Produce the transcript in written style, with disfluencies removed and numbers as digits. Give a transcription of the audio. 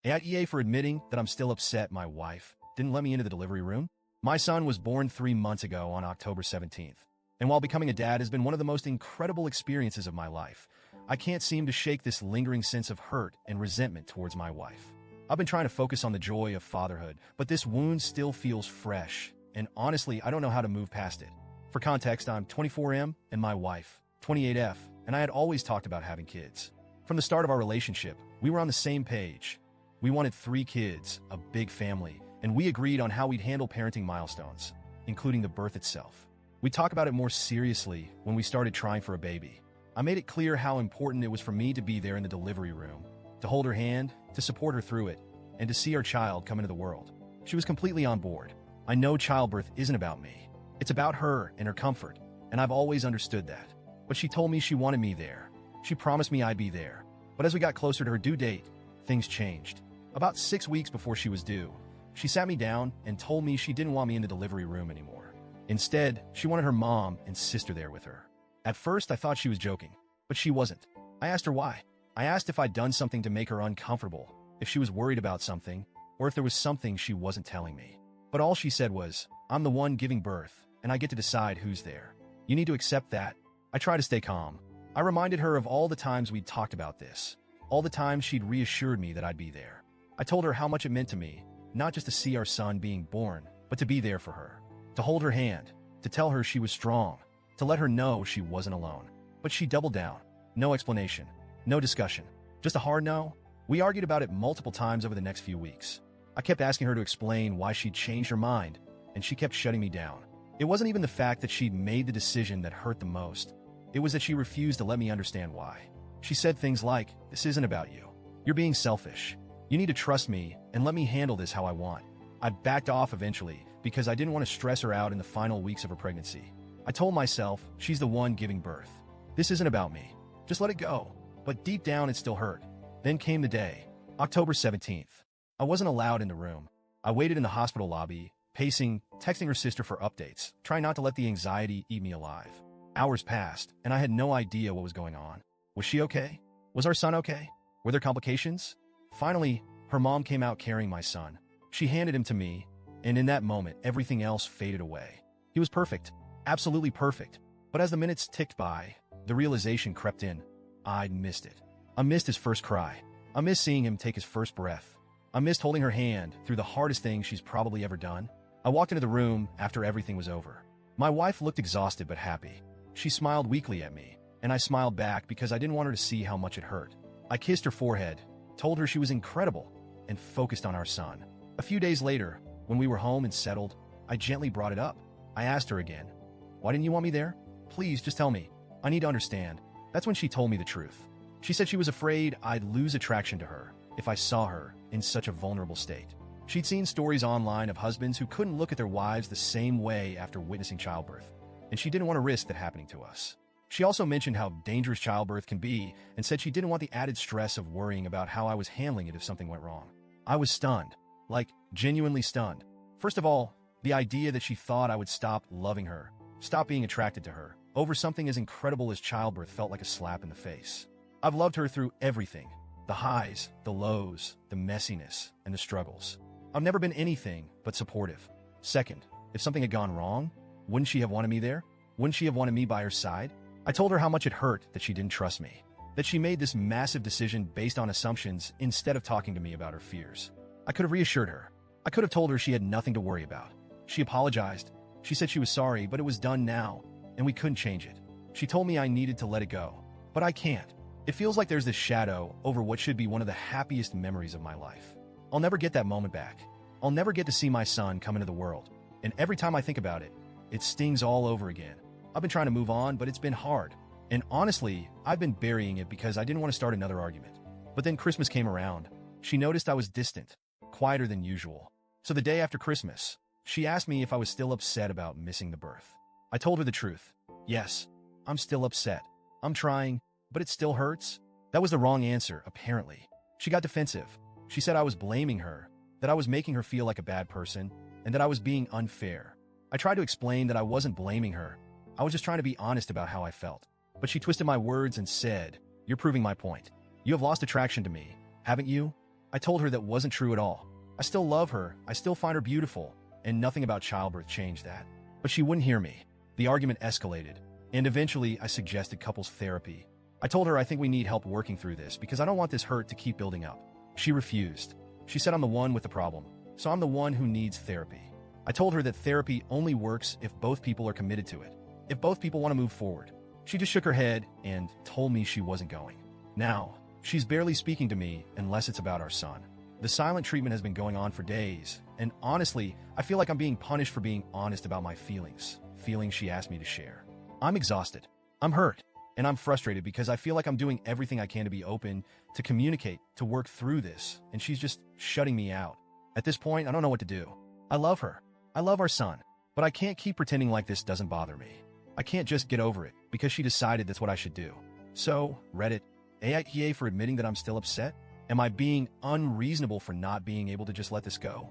AITA for admitting that I'm still upset my wife didn't let me into the delivery room. My son was born 3 months ago on October 17th. And while becoming a dad has been one of the most incredible experiences of my life, I can't seem to shake this lingering sense of hurt and resentment towards my wife. I've been trying to focus on the joy of fatherhood, but this wound still feels fresh, and honestly, I don't know how to move past it. For context, I'm 24M and my wife, 28F, and I had always talked about having kids. From the start of our relationship, we were on the same page. We wanted 3 kids, a big family, and we agreed on how we'd handle parenting milestones, including the birth itself. We talked about it more seriously when we started trying for a baby. I made it clear how important it was for me to be there in the delivery room, to hold her hand, to support her through it, and to see our child come into the world. She was completely on board. I know childbirth isn't about me. It's about her and her comfort, and I've always understood that. But she told me she wanted me there. She promised me I'd be there. But as we got closer to her due date, things changed. About 6 weeks before she was due, she sat me down and told me she didn't want me in the delivery room anymore. Instead, she wanted her mom and sister there with her. At first, I thought she was joking, but she wasn't. I asked her why. I asked if I'd done something to make her uncomfortable, if she was worried about something, or if there was something she wasn't telling me. But all she said was, "I'm the one giving birth, and I get to decide who's there. You need to accept that." I tried to stay calm. I reminded her of all the times we'd talked about this, all the times she'd reassured me that I'd be there. I told her how much it meant to me, not just to see our son being born, but to be there for her, to hold her hand, to tell her she was strong, to let her know she wasn't alone. But she doubled down. No explanation, no discussion, just a hard no. We argued about it multiple times over the next few weeks. I kept asking her to explain why she'd changed her mind, and she kept shutting me down. It wasn't even the fact that she'd made the decision that hurt the most. It was that she refused to let me understand why. She said things like, "This isn't about you. You're being selfish. You need to trust me and let me handle this how I want." I backed off eventually because I didn't want to stress her out in the final weeks of her pregnancy. I told myself, she's the one giving birth. This isn't about me. Just let it go. But deep down, it still hurt. Then came the day, October 17th. I wasn't allowed in the room. I waited in the hospital lobby, pacing, texting her sister for updates, trying not to let the anxiety eat me alive. Hours passed, and I had no idea what was going on. Was she okay? Was our son okay? Were there complications? Finally, her mom came out carrying my son. She handed him to me, and in that moment, everything else faded away. He was perfect, absolutely perfect. But as the minutes ticked by, the realization crept in. I'd missed it. I missed his first cry. I missed seeing him take his first breath. I missed holding her hand through the hardest thing she's probably ever done. I walked into the room after everything was over. My wife looked exhausted but happy. She smiled weakly at me, and I smiled back because I didn't want her to see how much it hurt. I kissed her forehead, told her she was incredible, and focused on our son. A few days later, when we were home and settled, I gently brought it up. I asked her again, "Why didn't you want me there? Please, just tell me. I need to understand." That's when she told me the truth. She said she was afraid I'd lose attraction to her if I saw her in such a vulnerable state. She'd seen stories online of husbands who couldn't look at their wives the same way after witnessing childbirth, and she didn't want to risk that happening to us. She also mentioned how dangerous childbirth can be and said she didn't want the added stress of worrying about how I was handling it if something went wrong. I was stunned, like genuinely stunned. First of all, the idea that she thought I would stop loving her, stop being attracted to her, over something as incredible as childbirth felt like a slap in the face. I've loved her through everything, the highs, the lows, the messiness, and the struggles. I've never been anything but supportive. Second, if something had gone wrong, wouldn't she have wanted me there? Wouldn't she have wanted me by her side? I told her how much it hurt that she didn't trust me, that she made this massive decision based on assumptions instead of talking to me about her fears. I could have reassured her. I could have told her she had nothing to worry about. She apologized. She said she was sorry, but it was done now, and we couldn't change it. She told me I needed to let it go, but I can't. It feels like there's this shadow over what should be one of the happiest memories of my life. I'll never get that moment back. I'll never get to see my son come into the world, and every time I think about it, it stings all over again. I've been trying to move on, but it's been hard. And honestly, I've been burying it because I didn't want to start another argument. But then Christmas came around. She noticed I was distant, quieter than usual. So the day after Christmas, she asked me if I was still upset about missing the birth. I told her the truth. Yes, I'm still upset. I'm trying, but it still hurts. That was the wrong answer, apparently. She got defensive. She said I was blaming her, that I was making her feel like a bad person, and that I was being unfair. I tried to explain that I wasn't blaming her. I was just trying to be honest about how I felt. But she twisted my words and said, "You're proving my point. You have lost attraction to me, haven't you?" I told her that wasn't true at all. I still love her, I still find her beautiful, and nothing about childbirth changed that. But she wouldn't hear me. The argument escalated, and eventually I suggested couples therapy. I told her I think we need help working through this because I don't want this hurt to keep building up. She refused. She said I'm the one with the problem, so I'm the one who needs therapy. I told her that therapy only works if both people are committed to it, if both people want to move forward. She just shook her head and told me she wasn't going. Now, she's barely speaking to me unless it's about our son. The silent treatment has been going on for days, and honestly, I feel like I'm being punished for being honest about my feelings she asked me to share. I'm exhausted. I'm hurt. And I'm frustrated because I feel like I'm doing everything I can to be open, to communicate, to work through this, and she's just shutting me out. At this point, I don't know what to do. I love her. I love our son. But I can't keep pretending like this doesn't bother me. I can't just get over it because she decided that's what I should do. So, Reddit, AITA for admitting that I'm still upset? Am I being unreasonable for not being able to just let this go?